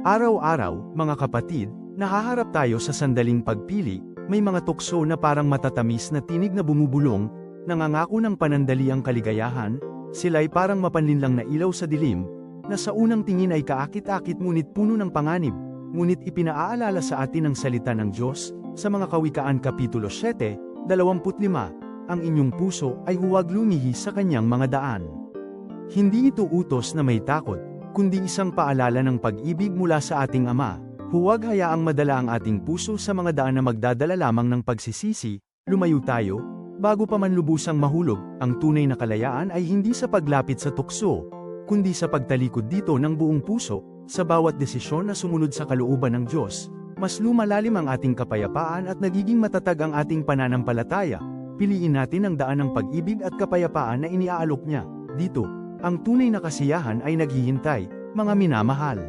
Araw-araw, mga kapatid, nahaharap tayo sa sandaling pagpili, may mga tukso na parang matatamis na tinig na bumubulong, nangangako ng panandaliang kaligayahan, sila'y parang mapanlinlang na ilaw sa dilim, na sa unang tingin ay kaakit-akit ngunit puno ng panganib, ngunit ipinaaalala sa atin ang salita ng Diyos, sa mga Kawikaan Kapitulo 7, 25, ang inyong puso ay huwag lumihi sa kanyang mga daan. Hindi ito utos na may takot, kundi isang paalala ng pag-ibig mula sa ating Ama. Huwag hayaang madala ang ating puso sa mga daan na magdadala lamang ng pagsisisi, lumayo tayo, bago pa man lubusang mahulog. Ang tunay na kalayaan ay hindi sa paglapit sa tukso, kundi sa pagtalikod dito ng buong puso, sa bawat desisyon na sumunod sa kalooban ng Diyos. Mas lumalalim ang ating kapayapaan at nagiging matatag ang ating pananampalataya. Piliin natin ang daan ng pag-ibig at kapayapaan na iniaalok niya. Dito, ang tunay na kasiyahan ay naghihintay, mga minamahal.